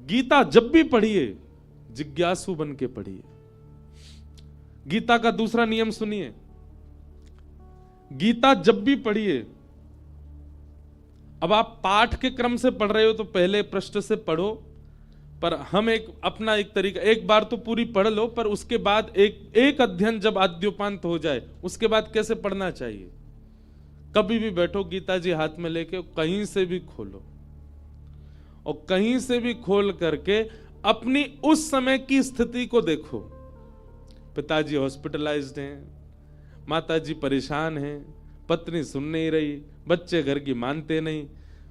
गीता जब भी पढ़िए जिज्ञासु बन के पढ़िए। गीता का दूसरा नियम सुनिए, गीता जब भी पढ़िए, अब आप पाठ के क्रम से पढ़ रहे हो तो पहले पृष्ठ से पढ़ो, पर हम अपना एक तरीका, एक बार तो पूरी पढ़ लो, पर उसके बाद एक अध्ययन जब आद्योपांत हो जाए उसके बाद कैसे पढ़ना चाहिए। कभी भी बैठो, गीता जी हाथ में लेके कहीं से भी खोलो, और कहीं से भी खोल करके अपनी उस समय की स्थिति को देखो। पिताजी हॉस्पिटलाइज्ड हैं, माताजी परेशान हैं, पत्नी सुन नहीं रही, बच्चे घर की मानते नहीं,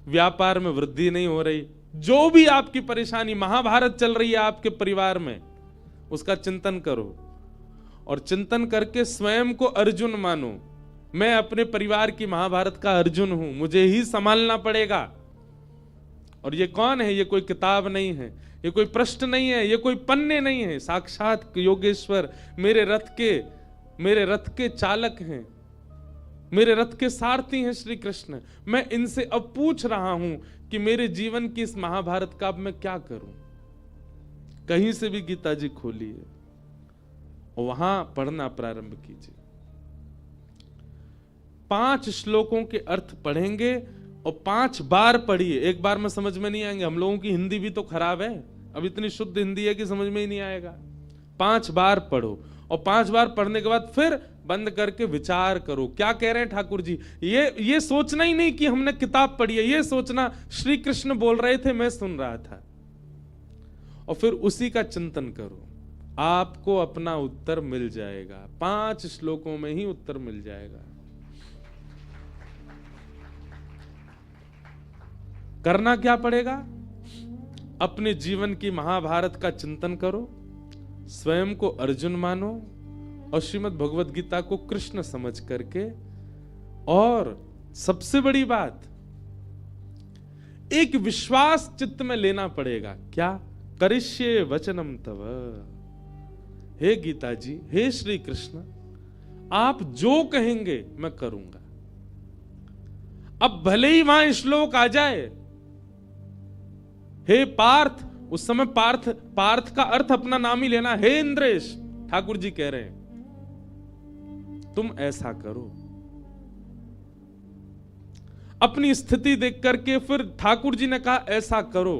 व्यापार में वृद्धि नहीं हो रही, जो भी आपकी परेशानी, महाभारत चल रही है आपके परिवार में, उसका चिंतन करो। और चिंतन करके स्वयं को अर्जुन मानो। मैं अपने परिवार की महाभारत का अर्जुन हूं, मुझे ही संभालना पड़ेगा। और ये कौन है? ये कोई किताब नहीं है, ये कोई पृष्ठ नहीं है, ये कोई पन्ने नहीं है, साक्षात योगेश्वर मेरे रथ के चालक हैं, मेरे रथ के सारथी हैं श्री कृष्ण। मैं इनसे अब पूछ रहा हूं कि मेरे जीवन की इस महाभारत का अब मैं क्या करूं। कहीं से भी गीता जी खोलिए और वहां पढ़ना प्रारंभ कीजिए। 5 श्लोकों के अर्थ पढ़ेंगे और 5 बार पढ़िए। एक बार में समझ में नहीं आएंगे, हम लोगों की हिंदी भी तो खराब है, अब इतनी शुद्ध हिंदी है कि समझ में ही नहीं आएगा। 5 बार पढ़ो और 5 बार पढ़ने के बाद फिर बंद करके विचार करो, क्या कह रहे हैं ठाकुर जी। ये सोचना ही नहीं कि हमने किताब पढ़ी है, ये सोचना श्री कृष्ण बोल रहे थे, मैं सुन रहा था, और फिर उसी का चिंतन करो। आपको अपना उत्तर मिल जाएगा, 5 श्लोकों में ही उत्तर मिल जाएगा। करना क्या पड़ेगा? अपने जीवन की महाभारत का चिंतन करो, स्वयं को अर्जुन मानो और श्रीमद् भगवत गीता को कृष्ण समझ करके, और सबसे बड़ी बात, एक विश्वास चित्त में लेना पड़ेगा। क्या? करिष्ये वचनम तव। हे गीता जी, हे श्री कृष्ण, आप जो कहेंगे मैं करूंगा। अब भले ही वहां श्लोक आ जाए, हे पार्थ, उस समय पार्थ का अर्थ अपना नाम ही लेना, हे इंद्रेश, ठाकुर जी कह रहे हैं तुम ऐसा करो। अपनी स्थिति देख करके फिर ठाकुर जी ने कहा ऐसा करो,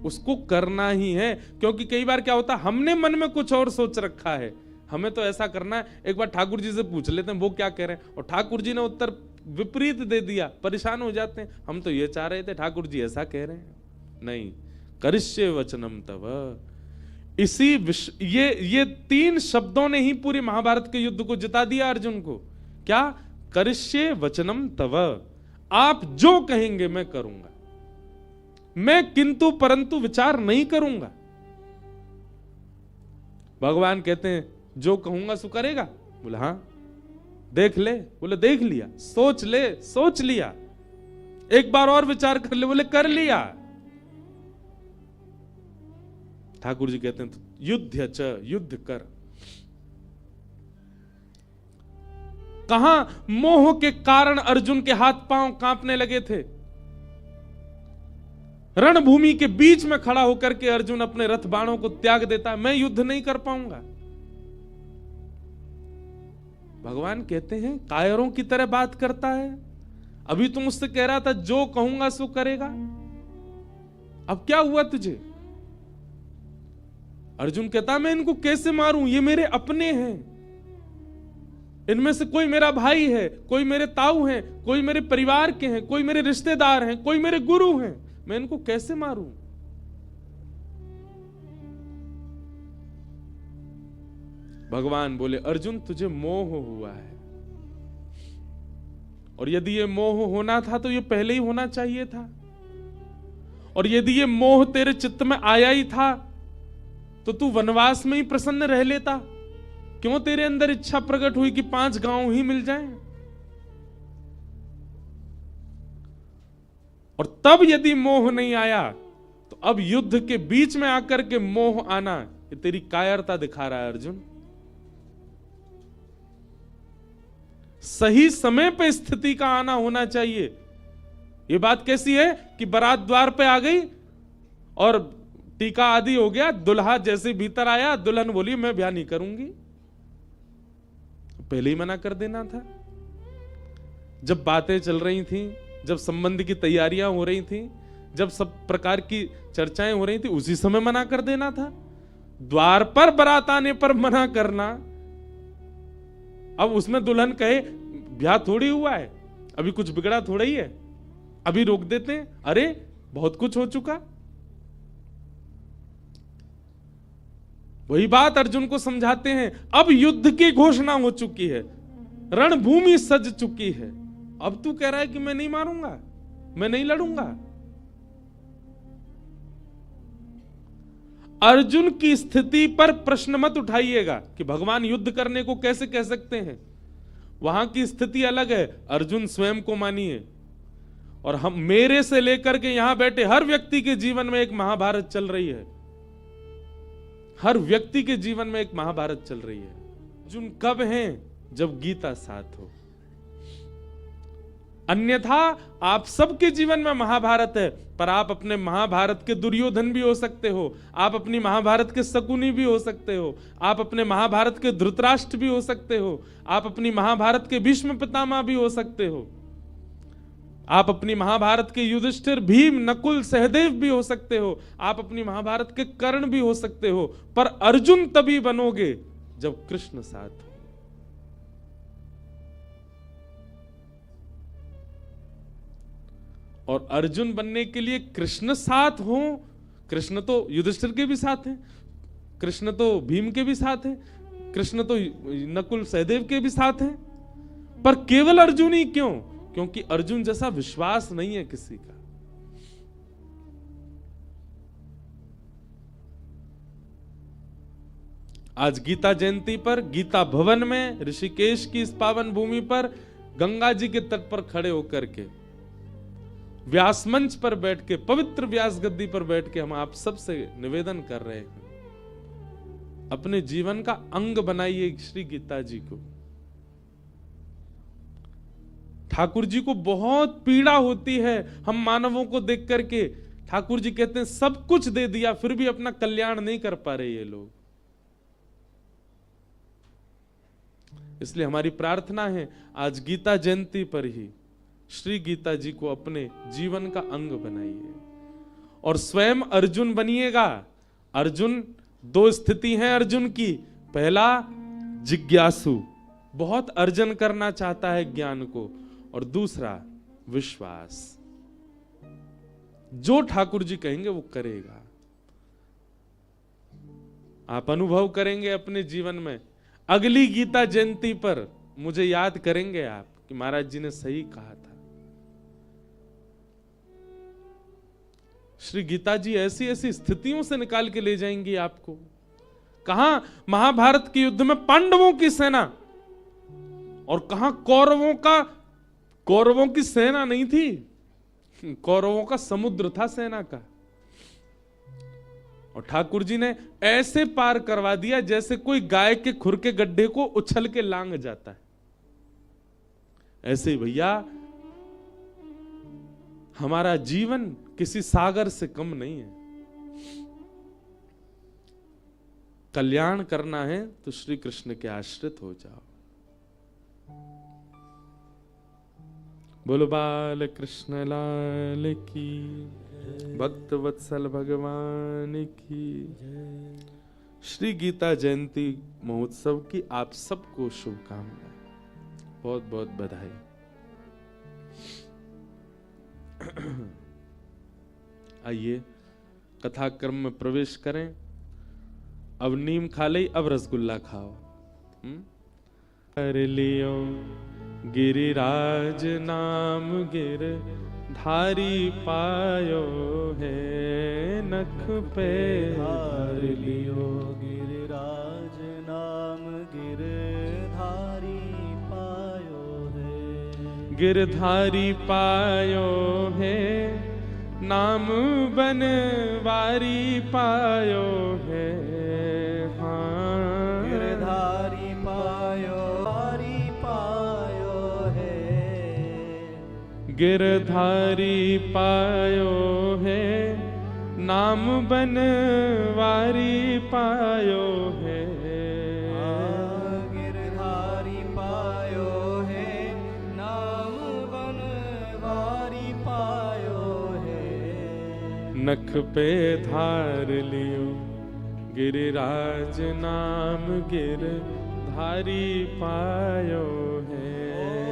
उसको करना ही है। क्योंकि कई बार क्या होता है, हमने मन में कुछ और सोच रखा है, हमें तो ऐसा करना है, एक बार ठाकुर जी से पूछ लेते हैं वो क्या कह रहे हैं, और ठाकुर जी ने उत्तर विपरीत दे दिया, परेशान हो जाते हैं। हम तो ये चाह रहे थे, ठाकुर जी ऐसा कह रहे हैं। नहीं, करिष्ये वचनम तव। ये 3 शब्दों ने ही पूरी महाभारत के युद्ध को जिता दिया अर्जुन को। क्या? करिष्ये वचनम तव, आप जो कहेंगे मैं करूंगा, मैं किंतु परंतु विचार नहीं करूंगा। भगवान कहते हैं जो कहूंगा सो करेगा। बोले हां, देख ले। बोले देख लिया। सोच ले, सोच लिया। एक बार और विचार कर ले। बोले कर लिया। ठाकुर जी कहते हैं तो युद्ध च, युद्ध कर। कहां मोह के कारण अर्जुन के हाथ पांव कांपने लगे थे। रणभूमि के बीच में खड़ा होकर के अर्जुन अपने रथ बाणों को त्याग देता है, मैं युद्ध नहीं कर पाऊंगा। भगवान कहते हैं कायरों की तरह बात करता है। अभी तुम मुझसे कह रहा था जो कहूंगा सो करेगा, अब क्या हुआ तुझे? अर्जुन कहता मैं इनको कैसे मारूं, ये मेरे अपने हैं, इनमें से कोई मेरा भाई है, कोई मेरे ताऊ हैं, कोई मेरे परिवार के हैं, कोई मेरे रिश्तेदार हैं, कोई मेरे गुरु हैं, मैं इनको कैसे मारूं? भगवान बोले अर्जुन तुझे मोह हुआ है, और यदि ये मोह होना था तो ये पहले ही होना चाहिए था, और यदि ये मोह तेरे चित्त में आया ही था तो तू वनवास में ही प्रसन्न रह लेता। क्यों तेरे अंदर इच्छा प्रकट हुई कि 5 गांव ही मिल जाएं? और तब यदि मोह नहीं आया तो अब युद्ध के बीच में आकर के मोह आना, ये तेरी कायरता दिखा रहा है अर्जुन। सही समय पे स्थिति का आना होना चाहिए। ये बात कैसी है कि बारात द्वार पे आ गई और टीका आदि हो गया, दुल्हा जैसे भीतर आया, दुल्हन बोली मैं ब्याह नहीं करूंगी। पहले ही मना कर देना था। जब बातें चल रही थी, जब संबंध की तैयारियां हो रही थी, जब सब प्रकार की चर्चाएं हो रही थी, उसी समय मना कर देना था। द्वार पर बारात आने पर मना करना, अब उसमें दुल्हन कहे ब्याह थोड़ी हुआ है, अभी कुछ बिगड़ा थोड़ा ही है, अभी रोक देते हैं, अरे बहुत कुछ हो चुका। वही बात अर्जुन को समझाते हैं, अब युद्ध की घोषणा हो चुकी है, रणभूमि सज चुकी है, अब तू कह रहा है कि मैं नहीं मारूंगा, मैं नहीं लड़ूंगा। अर्जुन की स्थिति पर प्रश्न मत उठाइएगा कि भगवान युद्ध करने को कैसे कह सकते हैं। वहां की स्थिति अलग है, अर्जुन स्वयं को मानिए। और हम, मेरे से लेकर के यहां बैठे हर व्यक्ति के जीवन में एक महाभारत चल रही है, हर व्यक्ति के जीवन में एक महाभारत चल रही है। अर्जुन कब हैं? जब गीता साथ हो, अन्यथा आप सबके जीवन में महाभारत है, पर आप अपने महाभारत के दुर्योधन भी हो सकते हो, आप अपनी महाभारत के शकुनी भी हो सकते हो, आप अपने महाभारत के धृतराष्ट्र भी हो सकते हो, आप अपनी महाभारत के भीष्म पितामह भी हो सकते हो, आप अपनी महाभारत के युधिष्ठिर, भीम, नकुल, सहदेव भी हो सकते हो, आप अपनी महाभारत के कर्ण भी हो सकते हो, पर अर्जुन तभी बनोगे जब कृष्ण साथ हो। और अर्जुन बनने के लिए कृष्ण साथ हो। कृष्ण तो युधिष्ठिर के भी साथ हैं, कृष्ण तो भीम के भी साथ हैं, कृष्ण तो नकुल सहदेव के भी साथ हैं, पर केवल अर्जुन ही क्यों? क्योंकि अर्जुन जैसा विश्वास नहीं है किसी का। आज गीता जयंती पर गीता भवन में ऋषिकेश की इस पावन भूमि पर गंगा जी के तट पर खड़े होकर के, व्यास मंच पर बैठ के, पवित्र व्यास गद्दी पर बैठ के हम आप सबसे निवेदन कर रहे हैं, अपने जीवन का अंग बनाइए श्री गीता जी को। ठाकुर जी को बहुत पीड़ा होती है हम मानवों को देख करके। ठाकुर जी कहते हैं सब कुछ दे दिया फिर भी अपना कल्याण नहीं कर पा रहे ये लोग। इसलिए हमारी प्रार्थना है आज गीता जयंती पर ही श्री गीता जी को अपने जीवन का अंग बनाइए और स्वयं अर्जुन बनिएगा। अर्जुन, दो स्थिति है अर्जुन की। पहला, जिज्ञासु, बहुत अर्जन करना चाहता है ज्ञान को, और दूसरा विश्वास, जो ठाकुर जी कहेंगे वो करेगा। आप अनुभव करेंगे अपने जीवन में। अगली गीता जयंती पर मुझे याद करेंगे आप कि महाराज जी ने सही कहा था। श्री गीता जी ऐसी ऐसी स्थितियों से निकाल के ले जाएंगी आपको। कहां महाभारत के युद्ध में पांडवों की सेना, और कहां कौरवों की सेना नहीं थी, कौरवों का समुद्र था सेना का। और ठाकुर जी ने ऐसे पार करवा दिया जैसे कोई गाय के खुर के गड्ढे को उछल के लांग जाता है। ऐसे भैया हमारा जीवन किसी सागर से कम नहीं है। कल्याण करना है तो श्री कृष्ण के आश्रित हो जाओ। बोलो बाल कृष्ण लाल की, भक्त वत्सल भगवान की। श्री गीता जयंती महोत्सव की आप सबको शुभकामनाएं, बहुत बहुत बधाई। आइए कथा क्रम में प्रवेश करें। अब नीम खा ली, अब रसगुल्ला खाओ। कर लियो गिरिराज नाम गिर धारी पायो है, नख पे हार लियो गिरिराज नाम गिर धारी पायो है। गिरधारी पायो है, नाम बनवारी पायो है। हाँ, गिरधारी पायो है। गिरधारी पायो है, नाम बनवारी पायो है। गिरधारी पायो है, नाम बनवारी पायो है। नख पे धार लियो गिरिराज नाम गिरधारी पायो है।